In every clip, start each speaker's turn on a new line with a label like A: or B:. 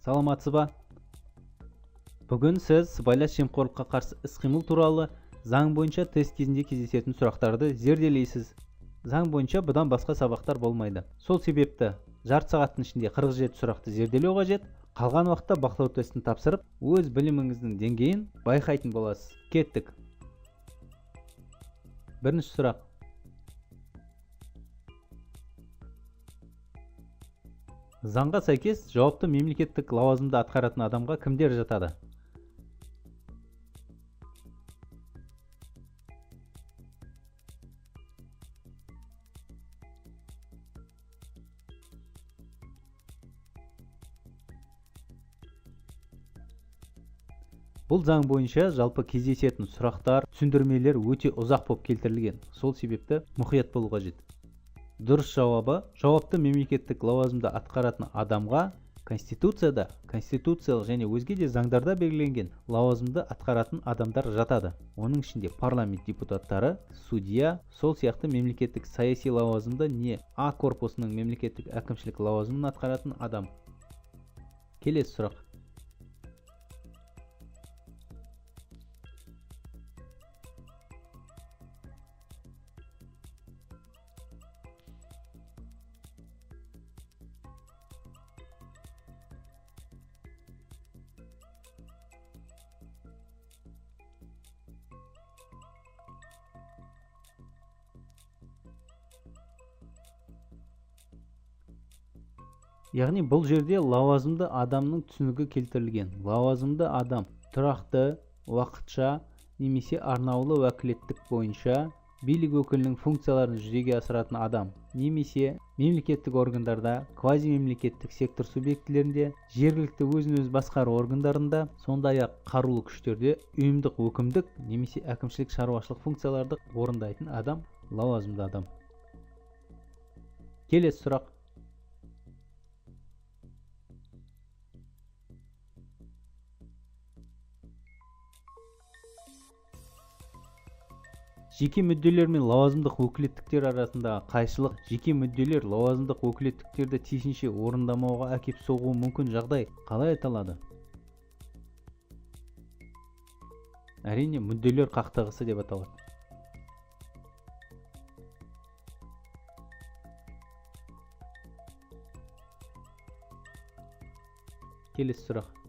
A: Саламатсыз ба? Бүгін сіз сыбайлас жемқорлыққа қарсы іс-қимыл туралы заң бойынша тест кезінде кездесетін сұрақтарды зерделейсіз. Заң бойынша бұдан басқа сабақтар болмайды. Сол себепті жарты сағаттың ішінде 47 сұрақты зерделеу қажет. Қалған уақытта бақылау тестін тапсырып, өз біліміңіздің деңгейін байқайтын боласыз. Кеттік. Бірінші сұрақ. Заңға сәйкес жауапты мемлекеттік лауазымды атқаратын адамға кімдер жатады? Бұл заң бойынша жалпы кездесетін сұрақтар, түсіндірмелер өте ұзақ болып келтірілген. Сол себепті мұқият болу қажет. Дұрыс жауабы, жауапты мемлекеттік лауазымды атқаратын адамға Конституцияда, конституциялық және өзге де заңдарда белгіленген лауазымды атқаратын адамдар жатады. Оның ішінде парламент депутаттары, судья, сол сияқты мемлекеттік саяси лауазымды не А корпусының мемлекеттік әкімшілік лауазымын атқаратын адам. Келесі сұрақ. Яғни бұл жерде лауазымды адамның түсінігі келтірілген. Лауазымды адам тұрақты, уақытша немесе арнаулы уәкілеттік бойынша билік өкілінің функцияларын жүзеге асыратын адам, немесе мемлекеттік органдарда, квазимемлекеттік сектор субъектілерінде, жергілікті өзін-өзі басқару органдарында, сондай-ақ қарулы күштерде ұйымдық өкімдік немесе әкімшілік шаруашылық функцияларды орындайтын адам лауазымды адам. Келесі сұрақ. Жеке мүдделер мен лауазымдық өкілеттіктер арасындағы қайшылық. Жеке мүдделер лауазымдық өкілеттіктерді тиісінше орындамауға әкеп соғуы мүмкін жағдай қалай аталады? Әрине, мүдделер қақтығысы деп аталады. Келесі сұрақ.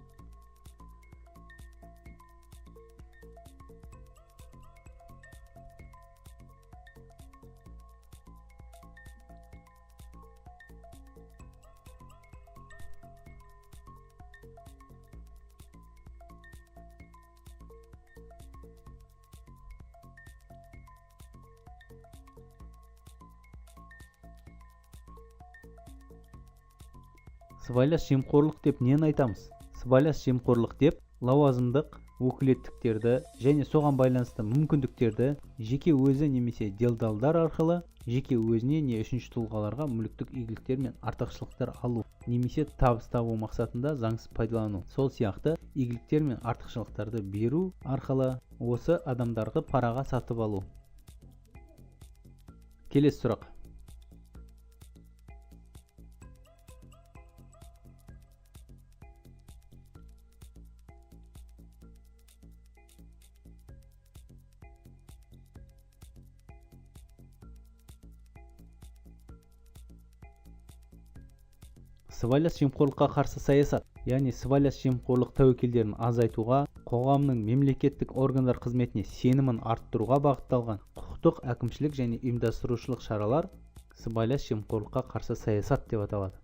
A: Сыбайлас жемқорлық деп нені айтамыз? Сыбайлас жемқорлық деп лауазымдық өкілеттіктерді және соған байланысты мүмкіндіктерді жеке өзі немесе делдалдар арқылы жеке өзіне не үшінші тұлғаларға мүліктік игіліктер мен артықшылықтар алу немесе табыс табу мақсатында заңсыз пайдалану. Сол сияқты игіліктер мен артықшылықтарды беру арқылы осы адамдарды параға сатып алу. Келесі сұрақ. Сыбайлас жемқорлыққа қарсы саясат, яғни сыбайлас жемқорлық тәуекелдерін азайтуға, қоғамның мемлекеттік органдар қызметіне сенімін арттыруға бағытталған құқықтық, әкімшілік және ұйымдастырушылық шаралар сыбайлас жемқорлыққа қарсы саясат деп аталады.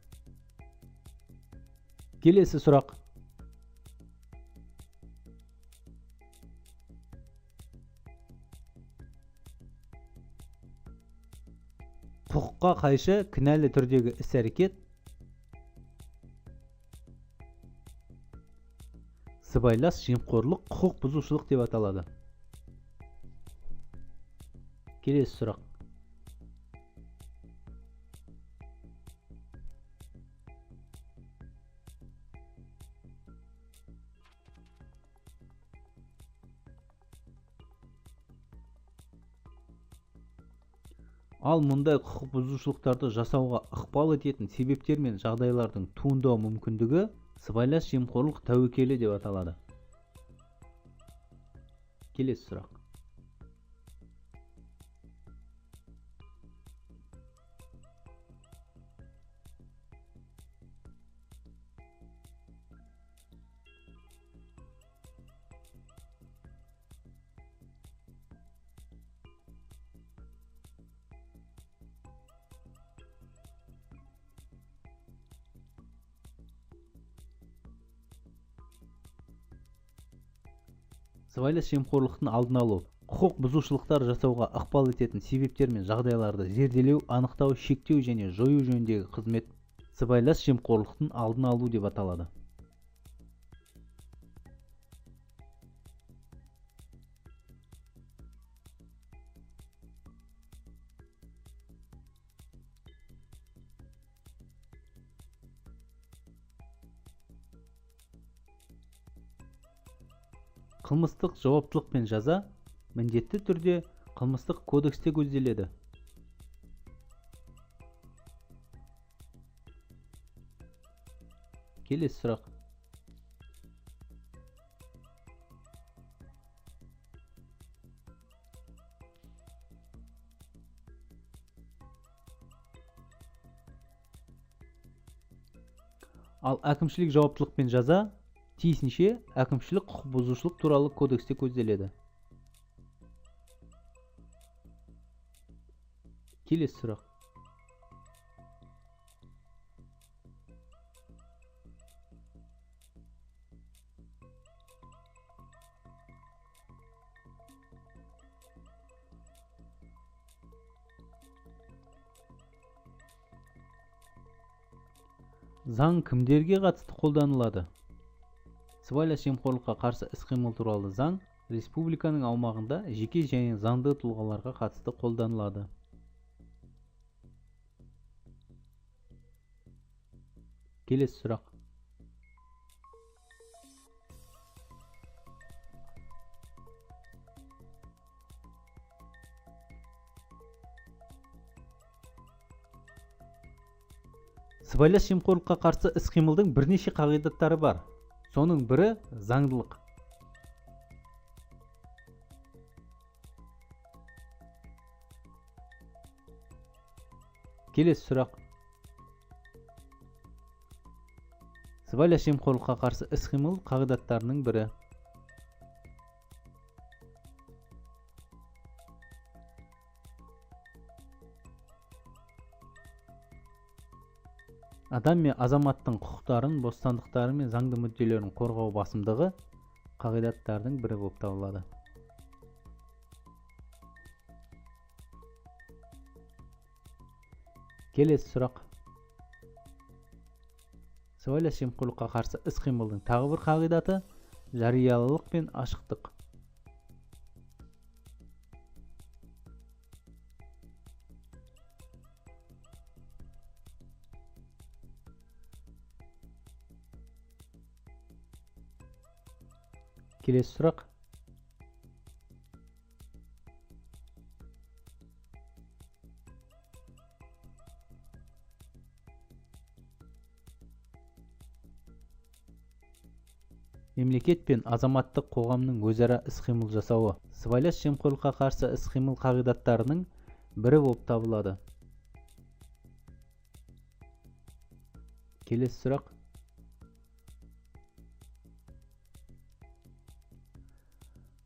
A: Келесі сұрақ. Құқыққа қайшы кінәлі түрдегі іс-әрекет сыбайлас жемқорлық құқық бұзушылық деп аталады. Келесі сұрақ. Ал мұндай құқық бұзушылықтарды жасауға ықпал ететін себептер мен жағдайлардың туындау мүмкіндігі Сыбайлас жемқорлық тәуекелі деп аталады. Келесі сұрақ. Сыбайлас жемқорлықтың алдын алу, құқық бұзушылықтар жасауға ықпал ететін себептер мен жағдайларды зерделеу, анықтау, шектеу және жою жөніндегі қызмет сыбайлас жемқорлықтың алдын алу деп аталады. Қылмыстық жауаптылық пен жаза міндетті түрде қылмыстық кодексте көзделеді. Келесі сұрақ. Ал әкімшілік жауаптылық пен жаза тиісінше әкімшілік құқық бұзушылық туралы кодексте көзделеді. Келесі сұрақ. Заң кімдерге қатысты қолданылады? Сыбайлас жемқорлыққа қарсы іс-қимыл туралы заң республиканың аумағында жеке және заңды тұлғаларға қатысты қолданылады. Келесі сұрақ. Сыбайлас жемқорлыққа қарсы іс-қимылдың бірнеше қағидаттары бар. Соның бірі заңдылық. Келесі сұрақ. Сыбайлас жемқорлыққа қарсы іс-қимыл қағидаттарының бірі. Адам мен азаматтың құқықтарын, бостандықтары мен заңды мүдделерін қорғау басымдығы қағидаттардың бірі болып табылады. Келесі сұрақ. Сыбайлас жемқорлыққа қарсы іс-қимылдың тағы бір қағидаты жариялылық пен ашықтық. Келесі сұрақ. Мемлекет пен азаматтық қоғамның өзара іс-қимыл жасауы сыбайлас жемқорлыққа қарсы іс-қимыл қағидаттарының бірі болып табылады. Келесі сұрақ.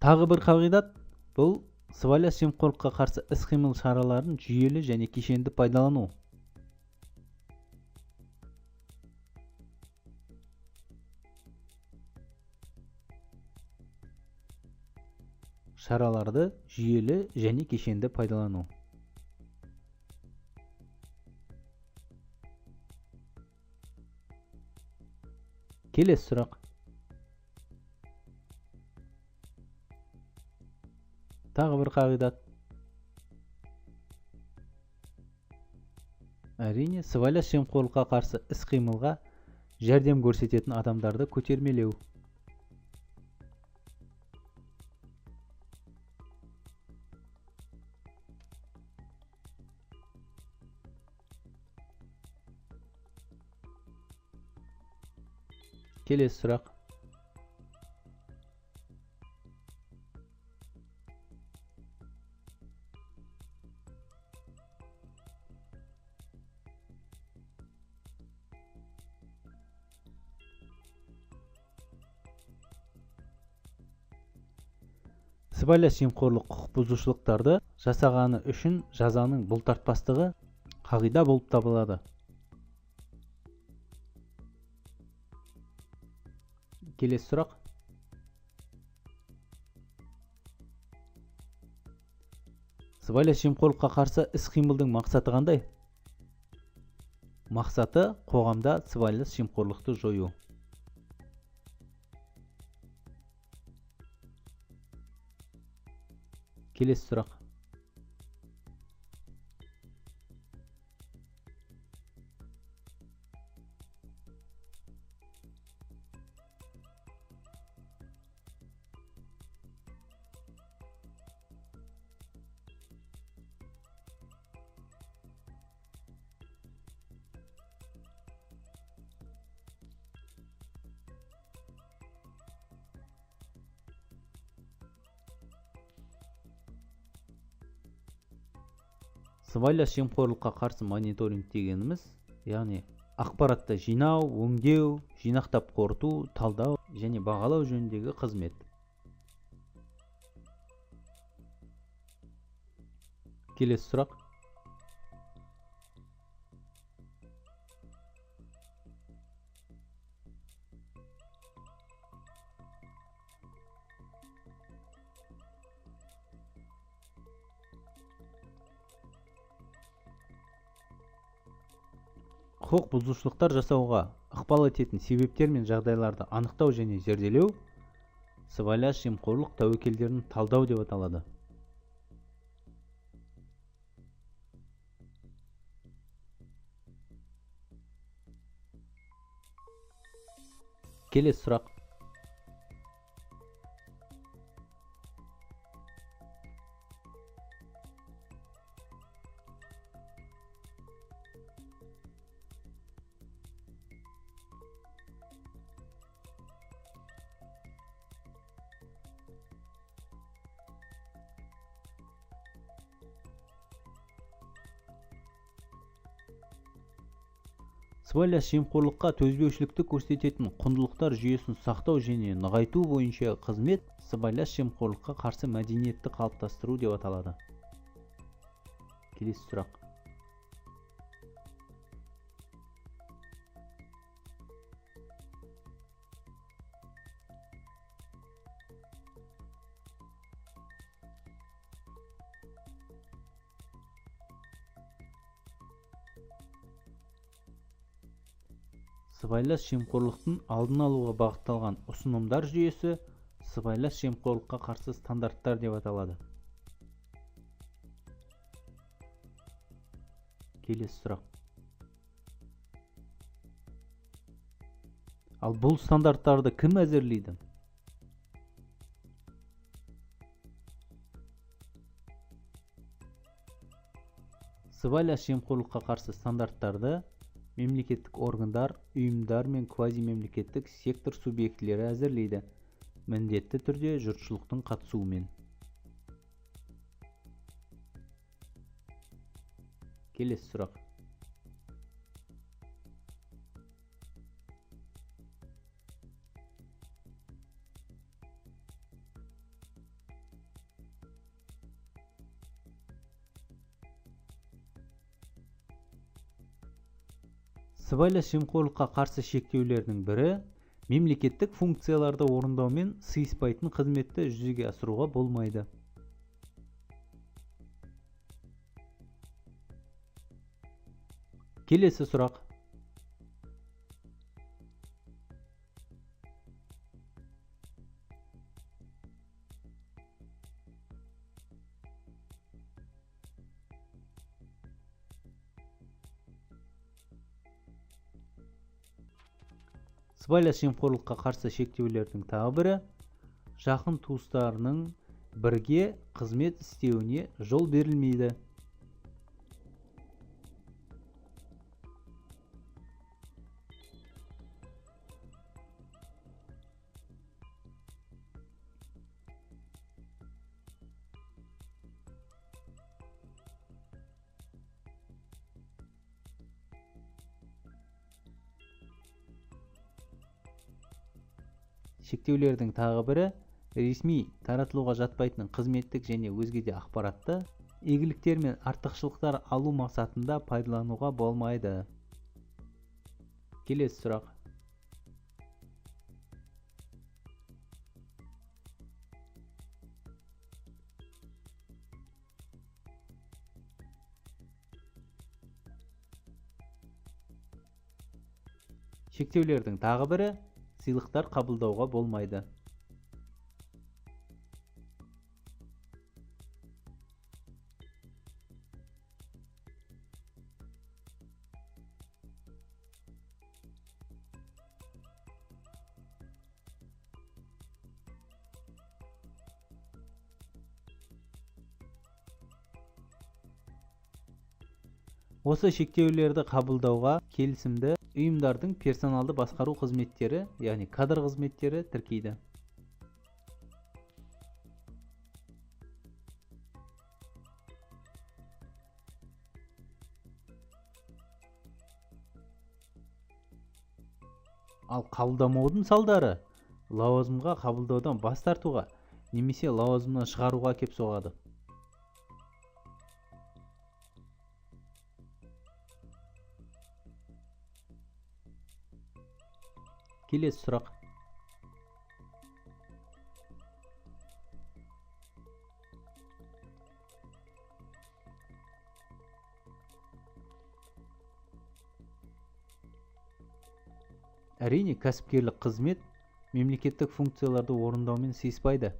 A: Тағы бір қағидат бұл сыбайлас жемқорлыққа қарсы іс-қимыл шараларын жүйелі және кешенді пайдалану. Шараларды жүйелі және кешенді пайдалану. Келесі сұрақ. Тағы бір қағидат. Әрине, сыбайлас жемқорлыққа қарсы іс-қимылға жәрдем көрсететін адамдарды көтермелеу. Келесі сұрақ. Сыбайлас жемқорлық құқық бұзушылықтарды жасағаны үшін жазаның бұлтартпастығы қағида болып табылады. Келесі сұрақ. Сыбайлас жемқорлыққа қарсы іс-қимылдың мақсаты қандай? Мақсаты қоғамда сыбайлас жемқорлықты жою. Келесі сұрақ. Сыбайлас жемқорлыққа қарсы мониторинг дегеніміз, яғни ақпаратты жинау, өңдеу, жинақтап қорыту, талдау және бағалау жөніндегі қызмет. Келесі сұрақ. Құқық бұзушылықтар жасауға ықпал ететін себептер мен жағдайларды анықтау және зерделеу сыбайлас жемқорлық тәуекелдерін талдау деп аталады. Келесі сұрақ. Сыбайлас жемқорлыққа төзбеушілікті көрсететін құндылықтар жүйесін сақтау және нығайту бойынша қызмет сыбайлас жемқорлыққа қарсы мәдениетті қалыптастыру деп аталады. Келесі сұрақ. Сыбайлас жемқорлықтың алдын алуға бағытталған ұсынымдар жүйесі сыбайлас жемқорлыққа қарсы стандарттар деп аталады. Келесі сұрақ. Ал бұл стандарттарды кім әзірлейді? Сыбайлас жемқорлыққа қарсы стандарттарды мемлекеттік органдар, ұйымдар мен квазимемлекеттік сектор субъектілері әзірлейді, міндетті түрде жұртшылықтың қатысуымен. Келесі сұрақ. Сыбайлас жемқорлыққа қарсы шектеулердің бірі мемлекеттік функцияларды орындаумен сыйыспайтын қызметті жүзеге асыруға болмайды. Келесі сұрақ. Сыбайлас жемқорлыққа қарсы шектеулердің тағы бірі жақын туыстарының бірге қызмет істеуіне жол берілмейді. Шектеулердің тағы бірі ресми таратылуға жатпайтын қызметтік және өзге де ақпаратты игіліктер мен артықшылықтар алу мақсатында пайдалануға болмайды. Келесі сұрақ. Шектеулердің тағы бірі сыйлықтар қабылдауға болмайды. Осы шектеулерді қабылдауға келісімді ұйымдардың персоналды басқару қызметтері, яғни кадр қызметтері тіркейді. Ал қабылдамаудың салдары лауазымға қабылдаудан бас тартуға немесе лауазымнан шығаруға әкеп соғады. Келесі сұрақ. Әрине, кәсіпкерлік қызмет мемлекеттік функцияларды орындаумен сыйыспайды.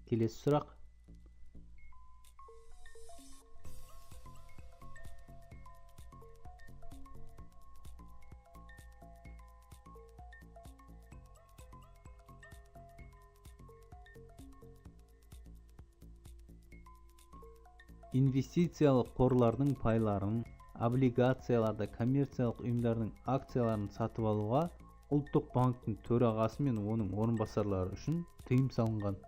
A: Келесі сұрақ. Инвестициялық қорлардың пайларын, облигацияларды, коммерциялық ұйымдардың акцияларын сатып алуға ұлттық банктің төрағасы мен оның орынбасарлары үшін тыйым салынған.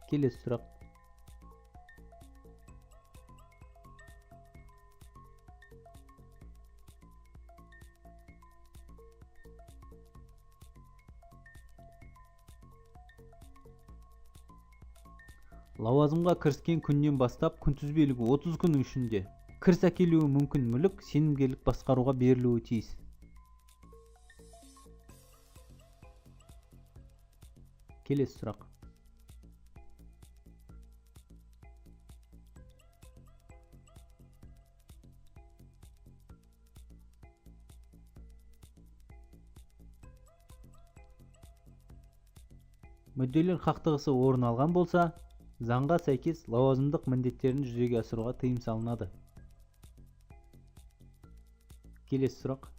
A: Келесі сұрақ. Лауазымға кіріскен күннен бастап күнтізбелігі 30 күннің ішінде кіріс әкелуі мүмкін мүлік сенімгерлік басқаруға берілуі тиіс. Келесі сұрақ. Мүдделер қақтығысы орын алған болса, заңға сәйкес лауазымдық міндеттерін жүзеге асыруға тыйым салынады. Келесі сұрақ.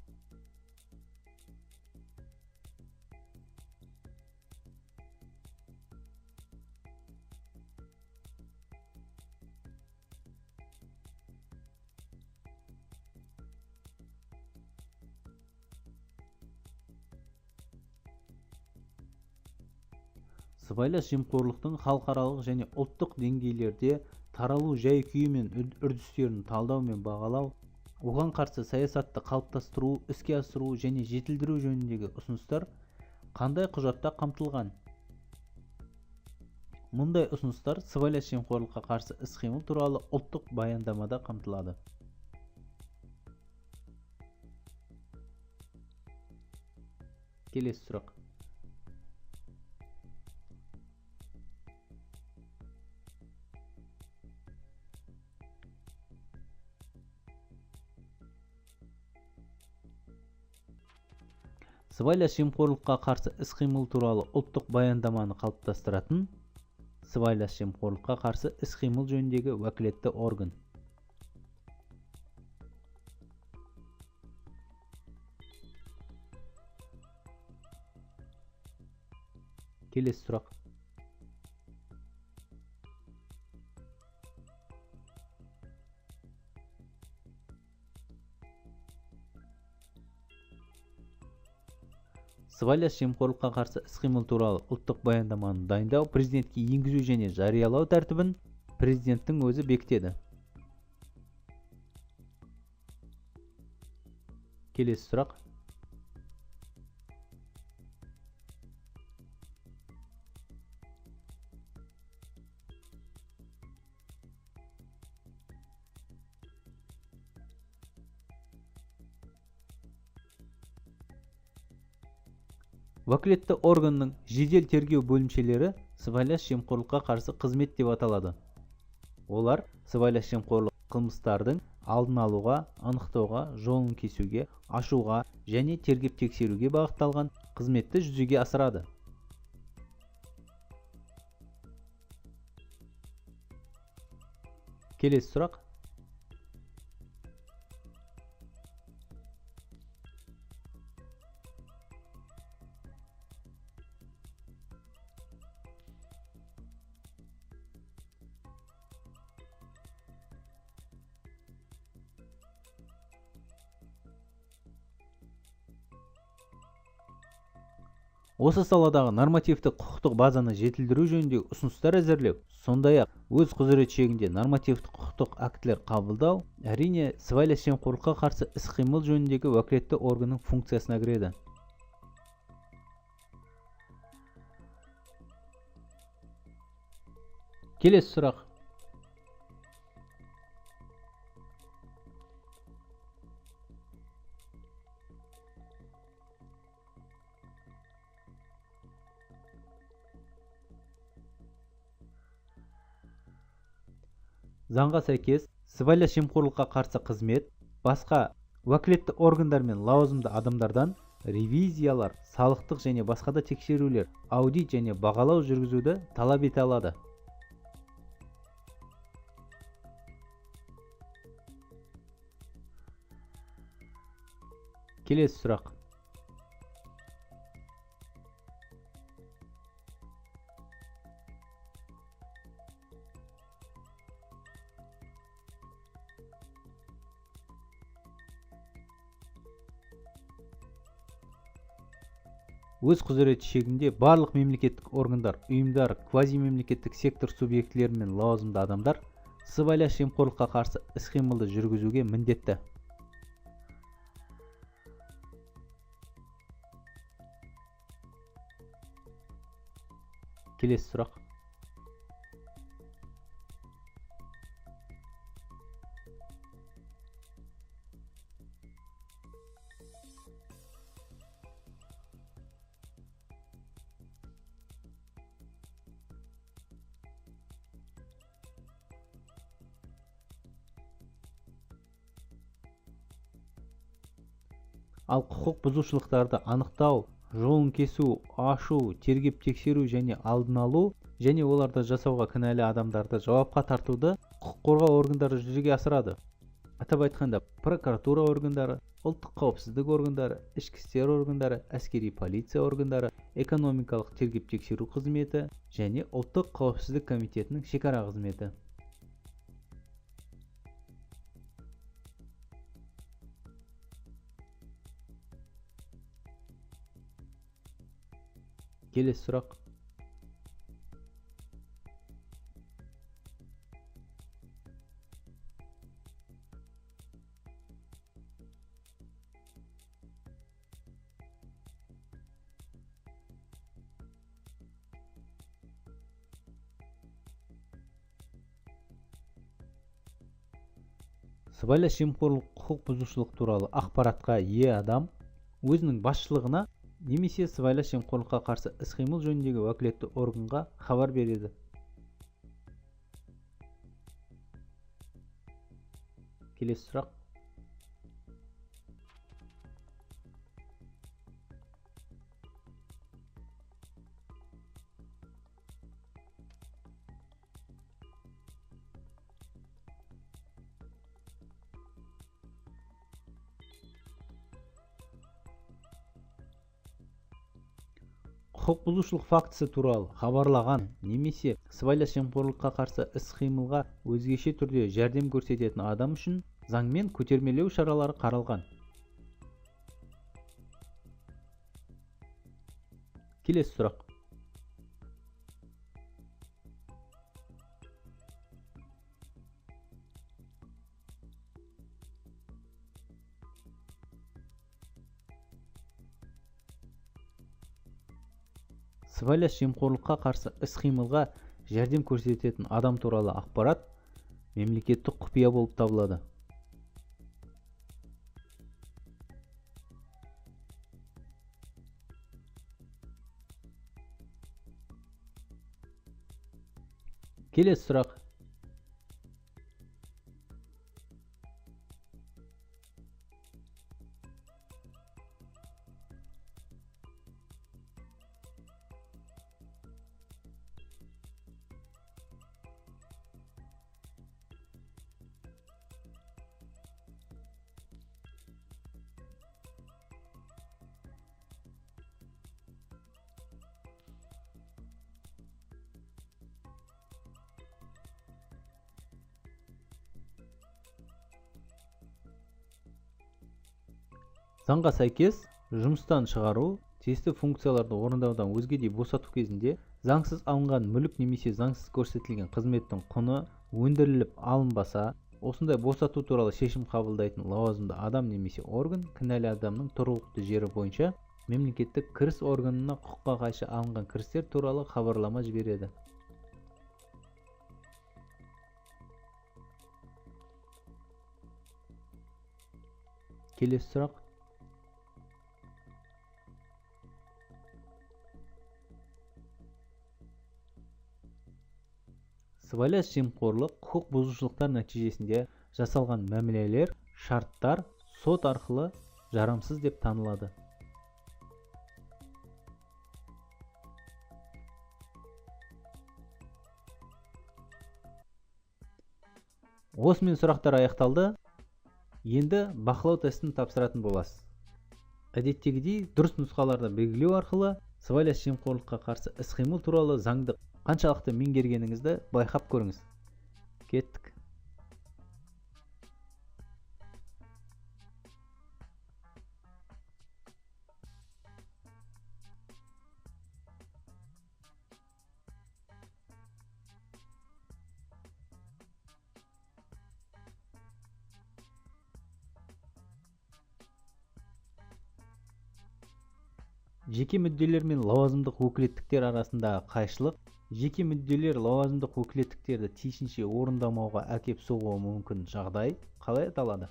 A: Сыбайлас жемқорлықтың халықаралық және ұлттық деңгейлерде таралу жай-күйі мен үрдістерін талдау мен бағалау, оған қарсы саясатты қалыптастыру, іске асыру және жетілдіру жөніндегі ұсыныстар қандай құжатта қамтылған? Мұндай ұсыныстар сыбайлас жемқорлыққа қарсы іс-қимыл туралы ұлттық баяндамада қамтылады. Келесі сұрақ. Сыбайлас жемқорлыққа қарсы іс-қимыл туралы ұлттық баяндаманы қалыптастыратын сыбайлас жемқорлыққа қарсы іс-қимыл жөніндегі уәкілетті орган. Келесі сұрақ. сыбайлас жемқорлыққа қарсы іс-қимыл туралы ұлттық баяндаманы дайындау, президентке енгізу және жариялау тәртібін президенттің өзі бекітеді. Келесі сұрақ. Уәкілетті органның жедел тергеу бөлімшелері сыбайлас жемқорлыққа қарсы қызмет деп аталады. Олар сыбайлас жемқорлық қылмыстардың алдын алуға, анықтауға, жолын кесуге, ашуға және тергеп тексеруге бағытталған қызметті жүзеге асырады. Келесі сұрақ. Осы саладағы нормативтік құқықтық базаны жетілдіру жөніндегі ұсыныстар әзірлеу, сондай-ақ өз құзырет шегінде нормативтік құқықтық актілер қабылдау, әрине, сыбайлас жемқорлыққа қарсы іс-қимыл жөніндегі уәкілетті органның функциясына кіреді. Келесі сұрақ. Заңға сәйкес, сыбайлас жемқорлыққа қарсы қызмет басқа уәкілетті органдар мен лауазымды адамдардан ревизиялар, салықтық және басқа да тексерулер, аудит және бағалау жүргізуді талап ете алады. Келесі сұрақ. Өз құзыреті шегінде барлық мемлекеттік органдар, ұйымдар, квазимемлекеттік сектор субъектілері мен лауазымды адамдар сыбайлас жемқорлыққа қарсы іс-қимылды жүргізуге міндетті. Келесі сұрақ. Ал құқық бұзушылықтарды анықтау, жолын кесу, ашу, тергеп тексеру және алдын алу және оларды жасауға кінәлі адамдарды жауапқа тартуды құқық қорғау органдары жүзеге асырады. Атап айтқанда, прокуратура органдары, ұлттық қауіпсіздік органдары, ішкі істер органдары, әскери полиция органдары, экономикалық тергеп тексеру қызметі және ұлттық қауіпсіздік комитетінің шекара қызметі. Келесі сұрақ. Сыбайлас жемқорлық құқық бұзушылық туралы ақпаратқа ие адам өзінің басшылығына немесе сыбайлас жемқорлыққа қарсы іс-қимыл жөніндегі уәкілетті органға хабар береді. Келесі сұрақ. Құқық бұзушылық фактісі туралы хабарлаған немесе сыбайлас жемқорлыққа қарсы іс-қимылға өзгеше түрде жәрдем көрсететін адам үшін заңмен көтермелеу шаралары қаралған. Келесі сұрақ. Сыбайлас жемқорлыққа қарсы іс-қимылға жәрдем көрсететін адам туралы ақпарат мемлекеттік құпия болып табылады. Келесі сұрақ. Заңға сәйкес, жұмыстан шығару, тиісті функцияларды орындаудан өзгедей босату кезінде заңсыз алынған мүлік немесе заңсыз көрсетілген қызметтің құны өндіріліп алынбаса, осындай босату туралы шешім қабылдайтын лауазымды адам немесе орган кінәлі адамның тұрғылықты жері бойынша мемлекеттік кіріс органына құқыққа қайшы алынған кірістер туралы хабарлама жібереді. Келесі сұрақ. Сыбайлас жемқорлық құқық бұзушылықтар нәтижесінде жасалған мәмілелер, шарттар сот арқылы жарамсыз деп танылады. Осымен сұрақтар аяқталды. Енді бақылау тестін тапсыратын боласыз. Әдеттегідей дұрыс нұсқаларды белгілеу арқылы сыбайлас жемқорлыққа қарсы іс-қимыл туралы заңды қаншалықты меңгергеніңізді байқап көріңіз. Кеттік. Жеке мүдделер мен лауазымдық өкілеттіктер арасындағы қайшылық. Жеке мүдделер лауазымдық өкілеттіктерді тиісінше орындамауға әкеп соғуы мүмкін жағдай қалай аталады?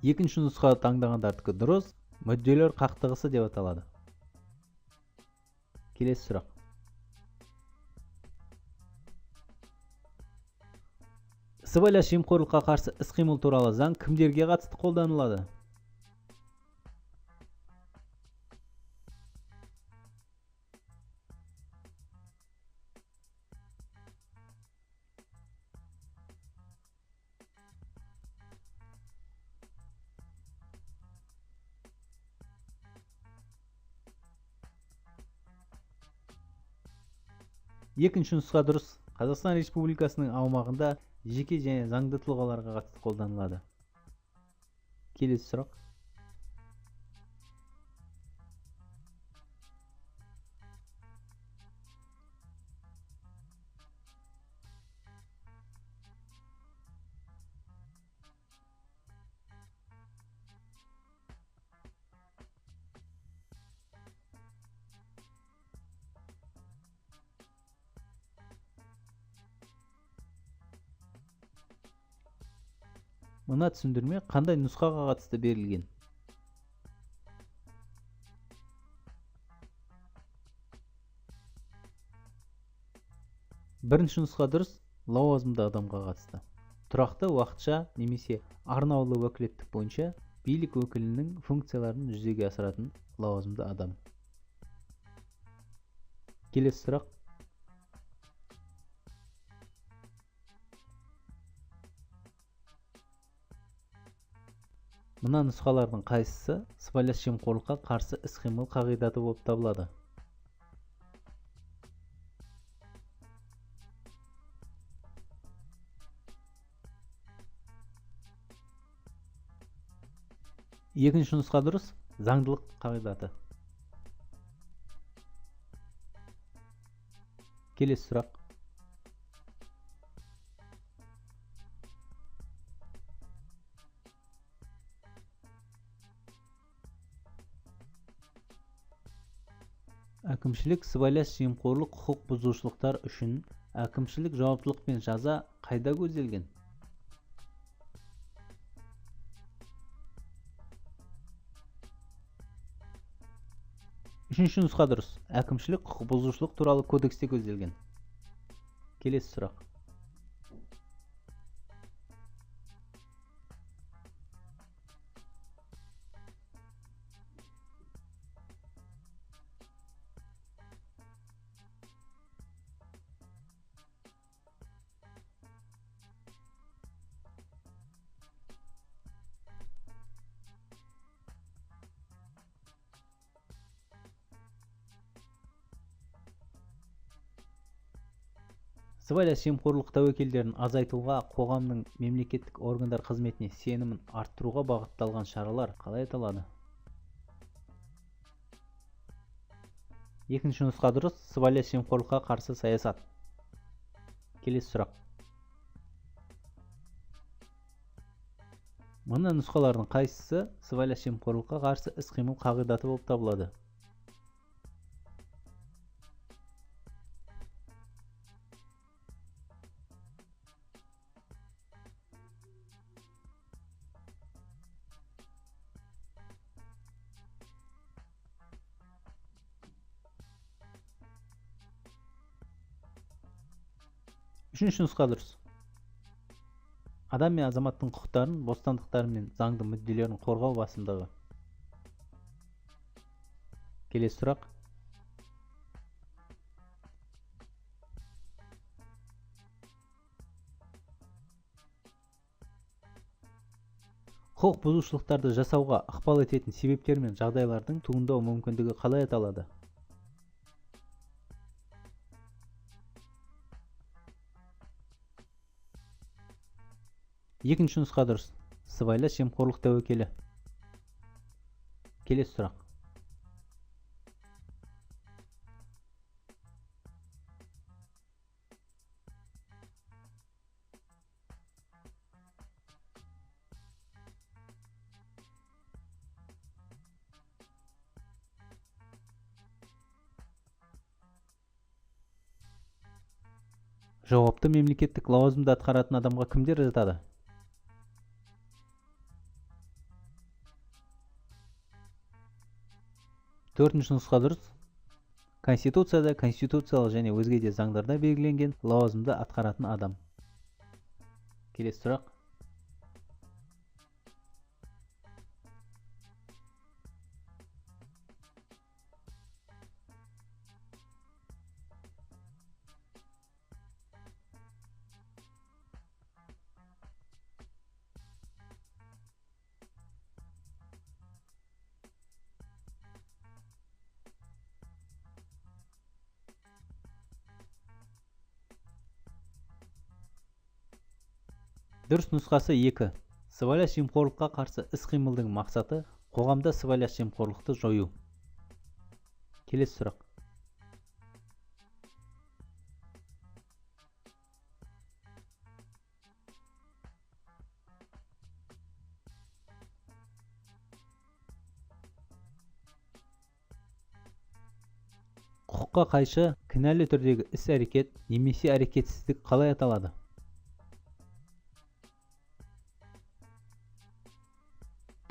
A: Екінші нұсқа таңдағандардікі дұрыс, мүдделер қақтығысы деп аталады. Келесі сұрақ. Сыбайлас жемқорлыққа қарсы іс-қимыл туралы заң кімдерге қатысты қолданылады? Екінші нұсқа дұрыс. Қазақстан Республикасының аумағында жеке және заңды тұлғаларға қатысты қолданылады. Келесі сұрақ. Мына түсіндірме қандай нұсқаға қатысты берілген? Бірінші нұсқа дұрыс, лауазымды адамға қатысты. Тұрақты, уақытша немесе арнаулы уәкілеттік бойынша билік өкілінің функцияларын жүзеге асыратын лауазымды адам. Келесі сұрақ. Мына нұсқалардың қайсысы сыбайлас жемқорлыққа қарсы іс-қимыл қағидаты болып табылады? Екінші нұсқа дұрыс, заңдылық қағидаты. Келесі сұрақ. Әкімшілік сыбайлас жемқорлық құқық бұзушылықтар үшін әкімшілік жауаптылық пен жаза қайда көзделген? Үшінші нұсқа дұрыс, әкімшілік құқық бұзушылық туралы кодексте көзделген. Келесі сұрақ. Сыбайлас жемқорлық тәуекелдерін азайтуға, қоғамның мемлекеттік органдар қызметіне сенімін арттыруға бағытталған шаралар қалай аталады? Екінші нұсқа дұрыс, сыбайлас жемқорлыққа қарсы саясат. Келесі сұрақ. Мына нұсқалардың қайсысы сыбайлас жемқорлыққа қарсы іс-қимыл қағидаты болып табылады? Үшінші нұсқа дұрыс. Адам мен азаматтың құқықтарын, бостандықтары мен заңды мүдделерін қорғау басымдығы. Келесі сұрақ. Құқық бұзушылықтарды жасауға ықпал ететін себептер мен жағдайлардың туындау мүмкіндігі қалай аталады? Екінші нұсқа дұрыс, сыбайлас жемқорлық тәуекелі. Келесі сұрақ. Жауапты мемлекеттік лауазымды атқаратын адамға кімдер жатады? Төртінші нұсқа дұрыс. Конституцияда, конституциялық және өзге де заңдарда белгіленген лауазымды атқаратын адам. Келесі сұрақ. Дұрыс нұсқасы 2. Сыбайлас жемқорлыққа қарсы іс-қимылдың мақсаты қоғамда сыбайлас жемқорлықты жою. Келесі сұрақ. Құқыққа қайшы кінәлі түрдегі іс-әрекет немесе әрекетсіздік қалай аталады?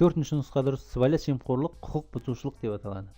A: Төртінші нұсқа дұрыс, сыбайлас жемқорлық құқық бұзушылық деп аталады.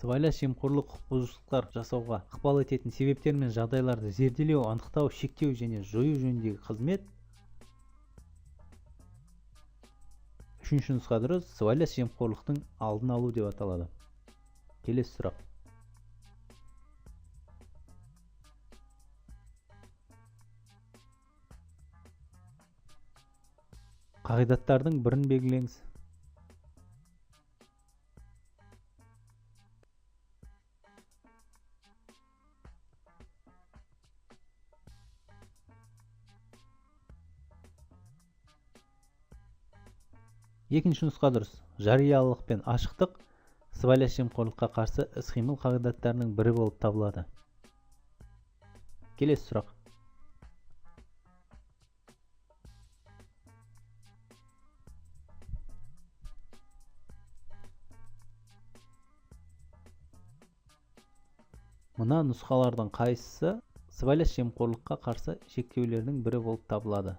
A: Сыбайлас жемқорлық құқық бұзушылықтар жасауға ықпал ететін себептер мен жағдайларды зерделеу, анықтау, шектеу және жою жөніндегі қызмет. Үшінші нұсқа дұрыс, сыбайлас жемқорлықтың алдын алу деп аталады. Келесі сұрақ. Қағидаттардың бірін белгілеңіз. Екінші нұсқа дұрыс. Жариялылық пен ашықтық сыбайлас жемқорлыққа қарсы іс-қимыл қағидаттарының бірі болып табылады. Келесі сұрақ. Мына нұсқалардың қайсысы сыбайлас жемқорлыққа қарсы шектеулердің бірі болып табылады?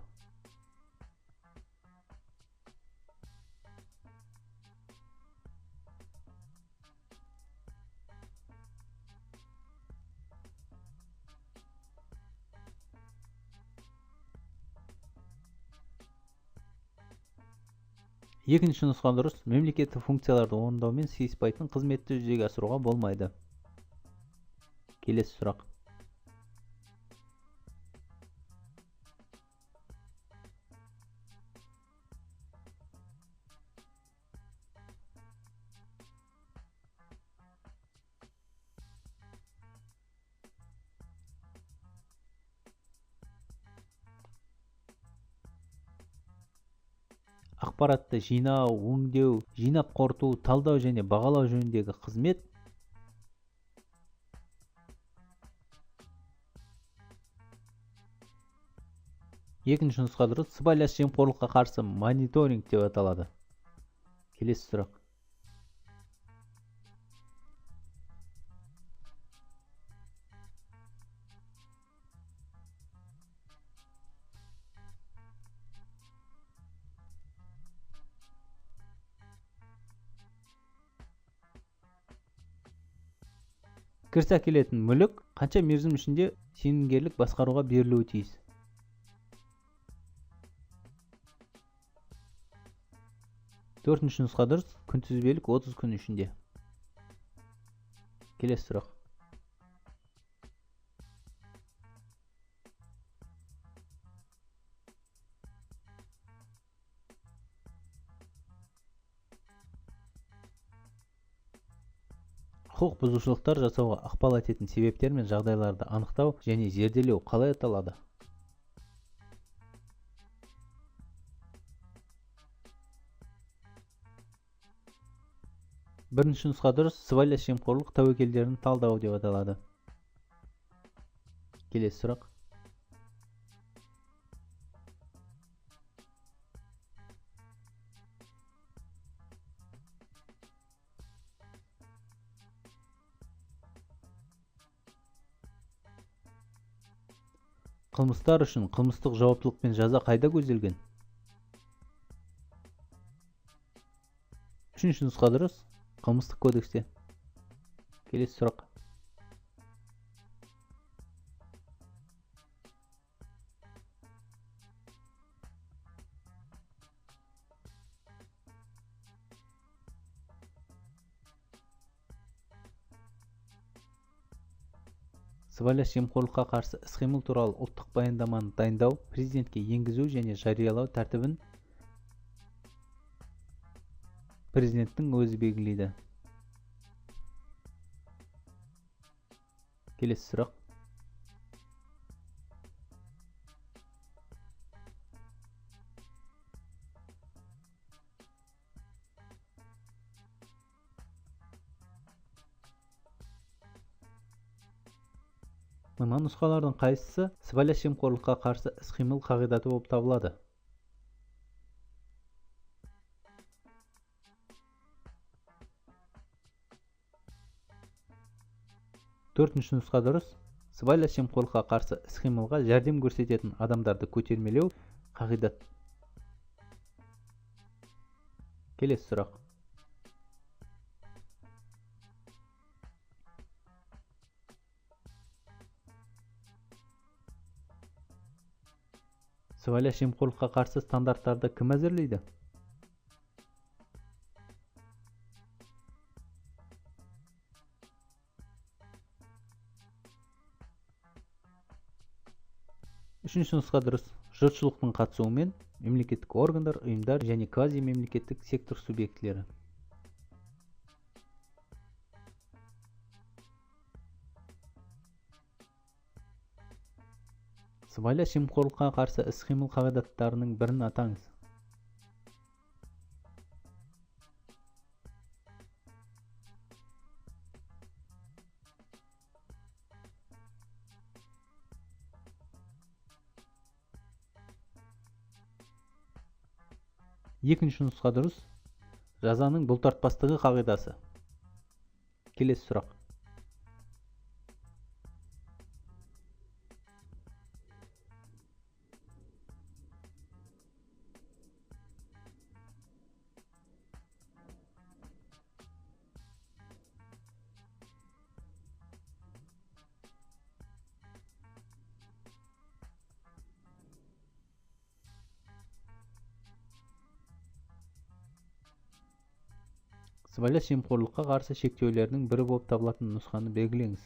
A: Екінші нұсқа дұрыс. Мемлекеттік функцияларды орындаумен сыйыспайтын қызметті жүзеге асыруға болмайды. Келесі сұрақ. Ақпаратты жинау, өңдеу, жинап қорыту, талдау және бағалау жөніндегі қызмет екінші нұсқа дұрыс. Сыбайлас жемқорлыққа қарсы мониторинг деп аталады. Келесі сұрақ. Кіріс әкелетін мүлік қанша мерзім ішінде сенімгерлік басқаруға берілуі тиіс? Төртінші нұсқа дұрыс. Күнтізбелік 30 күн ішінде. Келесі сұрақ. Құқық бұзушылықтар жасауға ықпал ететін себептер мен жағдайларды анықтау және зерделеу қалай аталады? Бірінші нұсқа дұрыс. Сыбайлас жемқорлық тәуекелдерін талдау деп аталады. Келесі сұрақ. Қылмыстар үшін қылмыстық жауаптылық пен жаза қайда көзделген? Үшінші нұсқа дұрыс. Қылмыстық кодексте. Келесі сұрақ. Сыбайлас жемқорлыққа қарсы іс-қимыл туралы ұлттық баяндаманы дайындау, президентке енгізу және жариялау тәртібін президенттің өзі белгілейді. Келесі сұрақ. Мына нұсқалардың қайсысы сыбайлас жемқорлыққа қарсы іс-қимыл қағидаты болып табылады? Төртінші нұсқа дұрыс. Сыбайлас жемқорлыққа қарсы іс-қимылға жәрдем көрсететін адамдарды көтермелеу қағидат. Келесі сұрақ. Сыбайлас жемқорлыққа қарсы стандарттарды кім әзірлейді? Үшінші нұсқа дұрыс. Жұртшылықтың қатысуымен мемлекеттік органдар, ұйымдар және квазимемлекеттік сектор субъектілері. Сыбайлас жемқорлыққа қарсы іс-қимыл қағидаттарының бірін атаңыз. Екінші нұсқа дұрыс. Жазаның бұлтартпастығы қағидасы. Келесі сұрақ. Сыбайлас жемқорлыққа қарсы шектеулердің бірі болып табылатын нұсқаны белгілеңіз.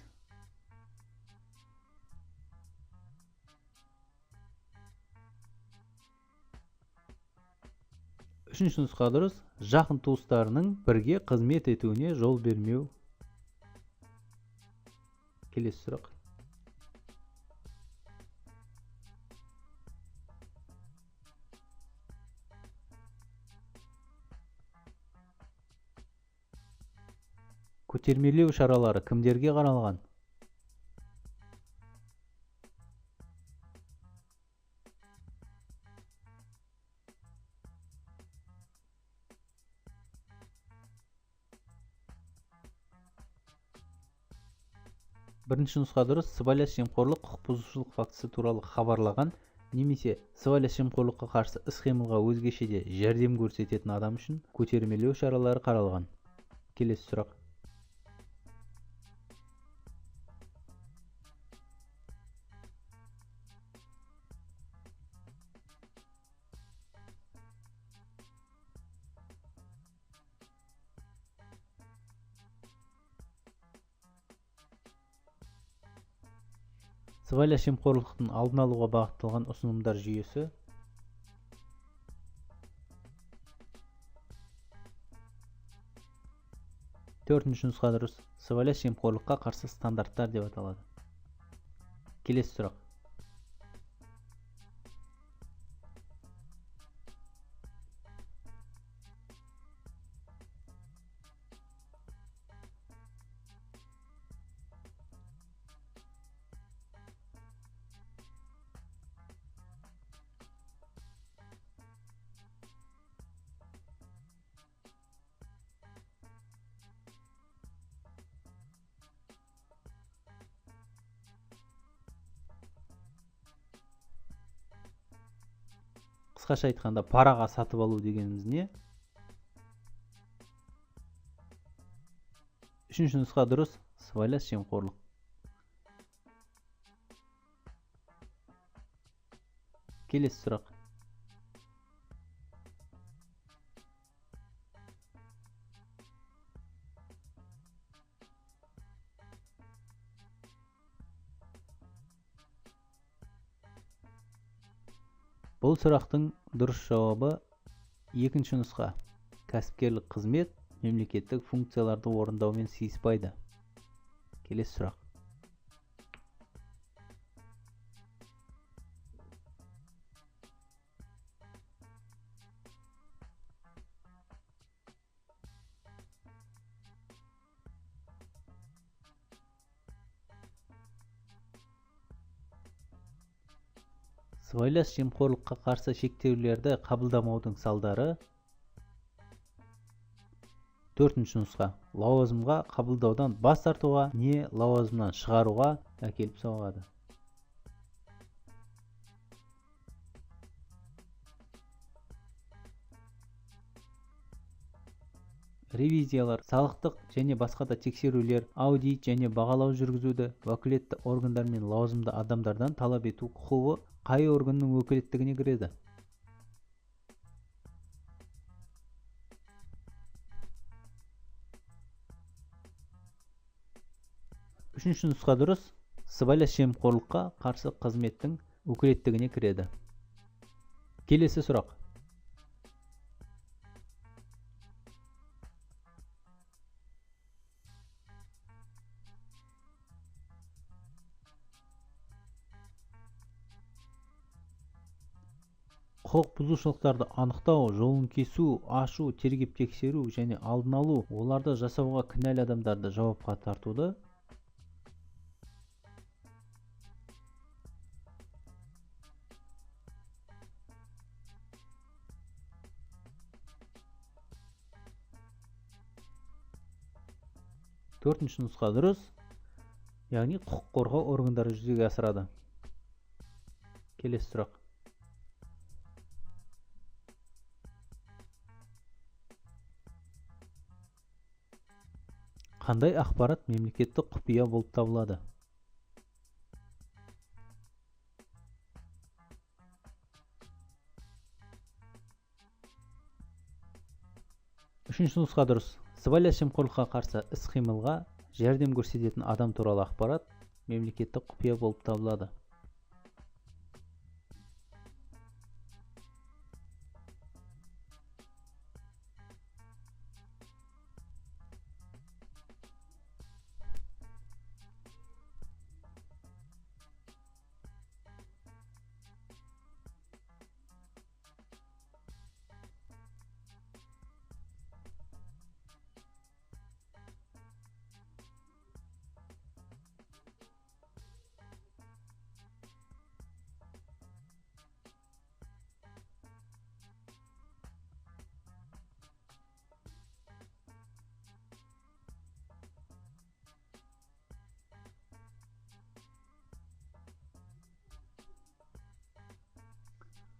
A: Үшінші нұсқа дұрыс. Жақын туыстарының бірге қызмет етуіне жол бермеу. Келесі сұрақ. Көтермелеу шаралары кімдерге қаралған? Бірінші нұсқа дұрыс. Сыбайлас жемқорлық құқық бұзушылық фактісі туралы хабарлаған немесе сыбайлас жемқорлыққа қарсы іс-қимылға өзгеше де жәрдем көрсететін адам үшін көтермелеу шаралары қаралған. Келесі сұрақ. Сыбайлас жемқорлықтың алдын алуға бағытталған ұсынымдар жүйесі. Төртінші нұсқа дұрыс. Сыбайлас жемқорлыққа қарсы стандарттар деп аталады. Келесі сұрақ. Қысқаша айтқанда, параға сатып алу дегеніміз не? Үшінші нұсқа дұрыс. Сыбайлас жемқорлық. Келесі сұрақ. Бұл сұрақтың дұрыс жауабы екінші нұсқа. Кәсіпкерлік қызмет мемлекеттік функцияларды орындаумен сыйыспайды. Келесі сұрақ. Сыбайлас жемқорлыққа қарсы шектеулерді қабылдамаудың салдары. Төртінші нұсқа. Лауазымға қабылдаудан бас тартуға не лауазымнан шығаруға әкеліп соғады. Ревизиялар, салықтық және басқа да тексерулер, аудит және бағалау жүргізуді уәкілетті органдар мен лауазымды адамдардан талап ету құқығы қай органның өкілеттігіне кіреді? Үшінші нұсқа дұрыс. Сыбайлас жемқорлыққа қарсы қызметтің өкілеттігіне кіреді. Келесі сұрақ. Құқық бұзушылықтарды анықтау, жолын кесу, ашу, тергеп тексеру және алдын алу, оларды жасауға кінәлі адамдарды жауапқа тартуды төртінші нұсқа дұрыс, яғни құқық қорғау органдары жүзеге асырады. Келесі сұрақ. Қандай ақпарат мемлекеттік құпия болып табылады? Үшінші нұсқа дұрыс. Сыбайлас жемқорлыққа қарсы іс-қимылға жәрдем көрсететін адам туралы ақпарат мемлекеттік құпия болып табылады.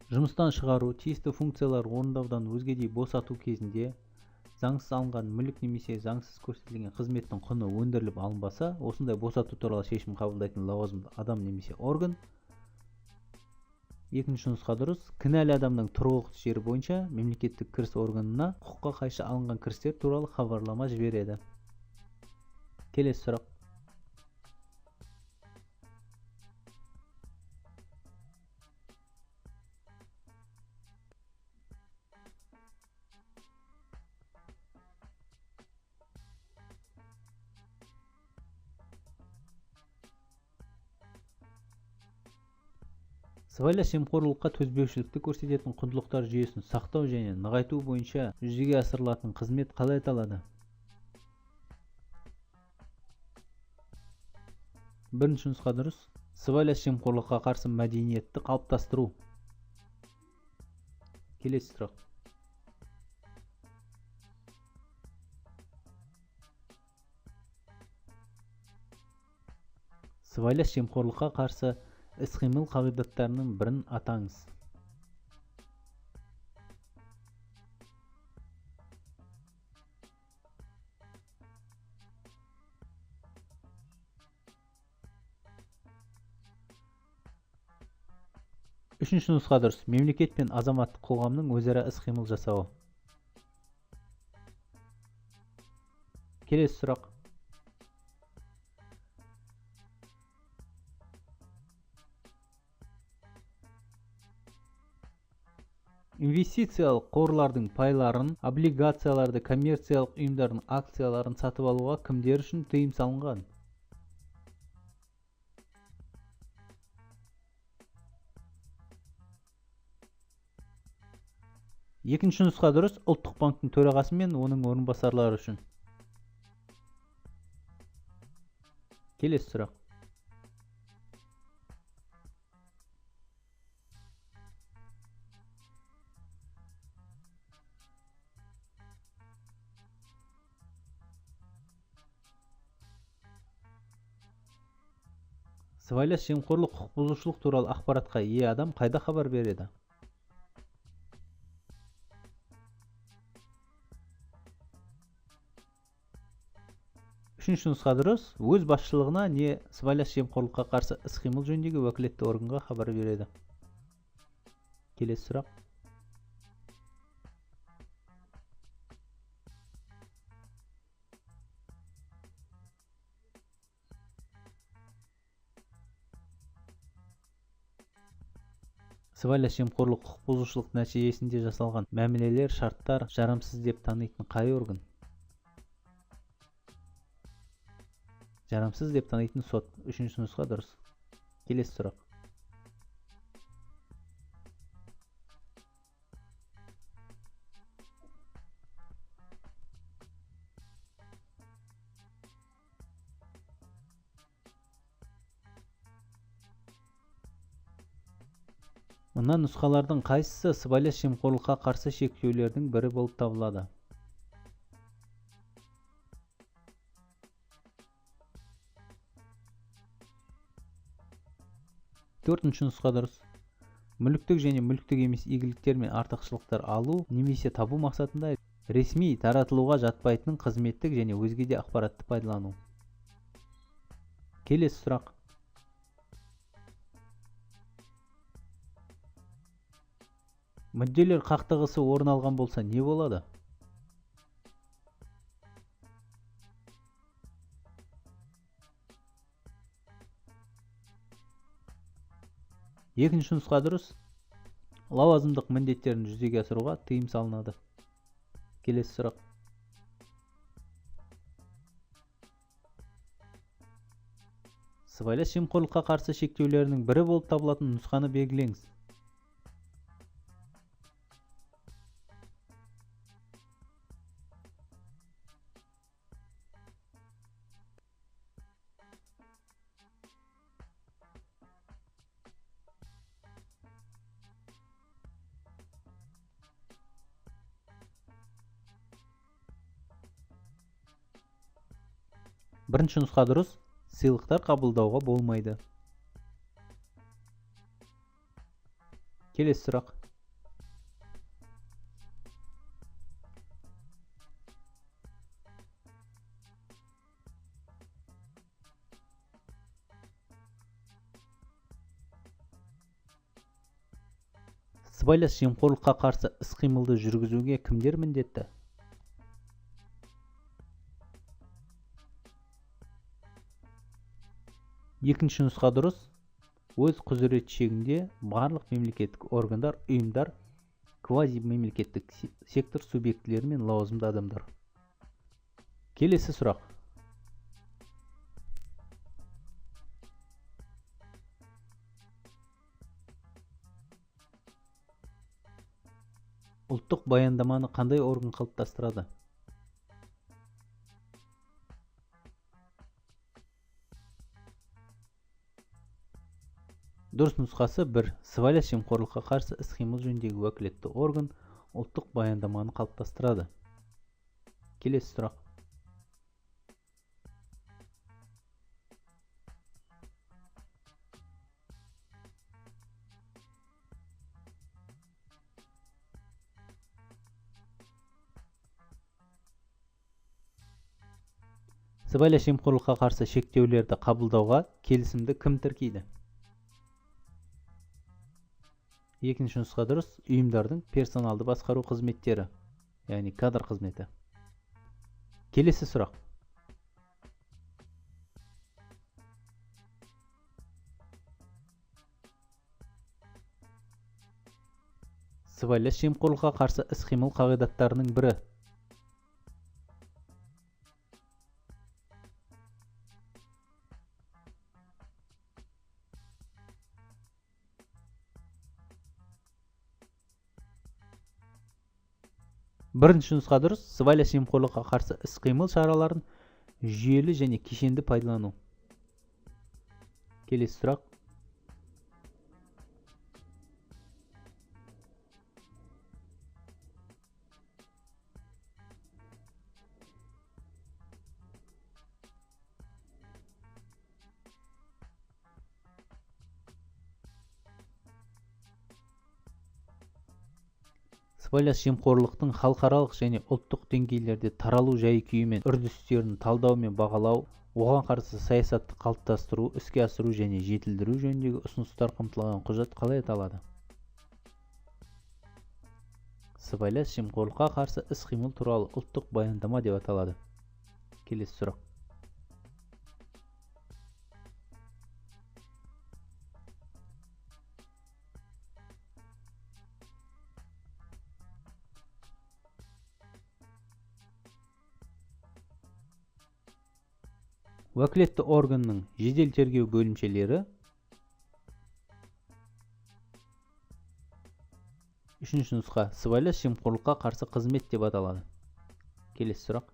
A: Жұмыстан шығару, тиісті функциялар орындаудан өзгедей босату кезінде заңсыз алынған мүлік немесе заңсыз көрсетілген қызметтің құны өндіріліп алынбаса, осындай босату туралы шешім қабылдайтын лауазымды адам немесе орган. Екінші нұсқа дұрыс. Кінәлі адамның тұрғылықты жері бойынша мемлекеттік кіріс органына құқыққа қайшы алынған кірістер туралы хабарлама жібереді. Келесі сұрақ. Сыбайлас жемқорлыққа төзбеушілікті көрсететін құндылықтар жүйесін сақтау және нығайту бойынша жүзеге асырылатын қызмет қалай аталады? Бірінші нұсқа дұрыс. Сыбайлас жемқорлыққа қарсы мәдениетті қалыптастыру. Келесі сұрақ. Сыбайлас жемқорлыққа қарсы іс-қимыл қағидаттарының бірін атаңыз. Үшінші нұсқа дұрыс. Мемлекет пен азаматтық қоғамның өзара іс-қимыл жасауы. Келесі сұрақ. Инвестициялық қорлардың пайларын, облигацияларды, коммерциялық ұйымдардың акцияларын сатып алуға кімдер үшін тыйым салынған? Екінші нұсқа дұрыс. Ұлттық банктың төрағасы мен оның орынбасарлары үшін. Келесі сұрақ. Сыбайлас жемқорлық құқық бұзушылық туралы ақпаратқа ие адам қайда хабар береді? Үшінші нұсқа дұрыс. Өз басшылығына не сыбайлас жемқорлыққа қарсы іс-қимыл жөніндегі уәкілетті органға хабар береді. Келесі сұрақ. Сыбайлас жемқорлық құқық бұзушылық нәтижесінде жасалған мәмілелер, шарттар жарамсыз деп танитын қай орган? Жарамсыз деп танитын сот. Үшінші нұсқа дұрыс. Келесі сұрақ. Мына нұсқалардың қайсысы сыбайлас жемқорлыққа қарсы шектеулердің бірі болып табылады? Төртінші нұсқа дұрыс. Мүліктік және мүліктік емес игіліктер мен артықшылықтар алу немесе табу мақсатында ресми таратылуға жатпайтын қызметтік және өзге де ақпаратты пайдалану. Келесі сұрақ. Мүдделер қақтығысы орын алған болса не болады? Екінші нұсқа дұрыс. Лауазымдық міндеттерін жүзеге асыруға тыйым салынады. Келесі сұрақ. Сыбайлас жемқорлыққа қарсы шектеулерінің бірі болып табылатын нұсқаны белгілеңіз. Бірінші нұсқа дұрыс. Сыйлықтар қабылдауға болмайды. Келесі сұрақ. Сыбайлас жемқорлыққа қарсы іс-қимылды жүргізуге кімдер міндетті? Екінші нұсқа дұрыс. Өз құзырет шегінде барлық мемлекеттік органдар, ұйымдар, квазимемлекеттік сектор субъектілері мен лауазымды адамдар. Келесі сұрақ. Ұлттық баяндаманы қандай орган қалыптастырады? Дұрыс нұсқасы 1. Сыбайлас жемқорлыққа қарсы іс-қимыл жөніндегі уәкілетті орган ұлттық баяндаманы қалыптастырады. Келесі сұрақ. Сыбайлас жемқорлыққа қарсы шектеулерді қабылдауға келісімді кім тіркейді? Екінші нұсқа дұрыс. Ұйымдардың персоналды басқару қызметтері, яғни кадр қызметі. Келесі сұрақ. Сыбайлас жемқорлыққа қарсы іс-қимыл қағидаттарының бірі. Бірінші нұсқа дұрыс. Сыбайлас жемқорлыққа қарсы іс-қимыл шараларын жүйелі және кешенді пайдалану. Келесі сұрақ. Сыбайлас жемқорлықтың халықаралық және ұлттық деңгейлерде таралу жай-күйі мен үрдістерін талдау мен бағалау, оған қарсы саясатты қалыптастыру, іске асыру және жетілдіру жөніндегі ұсыныстар қамтылған құжат қалай аталады? Сыбайлас жемқорлыққа қарсы іс-қимыл туралы ұлттық баяндама деп аталады. Келесі сұрақ. уәкілетті органның жедел тергеу бөлімшелері. Үшінші нұсқа сыбайлас жемқорлыққа қарсы қызмет деп аталады. Келесі сұрақ.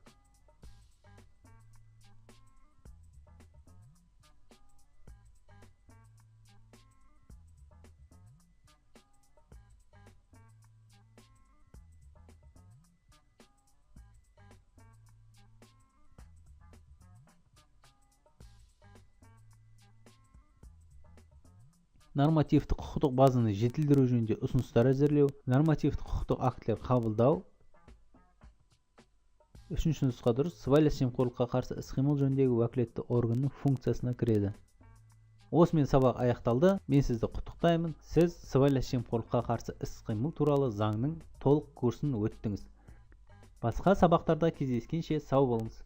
A: Нормативті құқықтық базаны жетілдіру жөнінде ұсыныстар әзірлеу, нормативті құқықтық актілер қабылдау. Үшінші нұсқа дұрыс, сыбайлас жемқорлыққа қарсы іс-қимыл жөніндегі уәкілетті органның функциясына кіреді. Осымен сабақ аяқталды. Мен сізді құттықтаймын. Сіз сыбайлас жемқорлыққа қарсы іс-қимыл туралы заңның толық курсын өттіңіз. Басқа сабақтарда кездескенше сау болыңыз.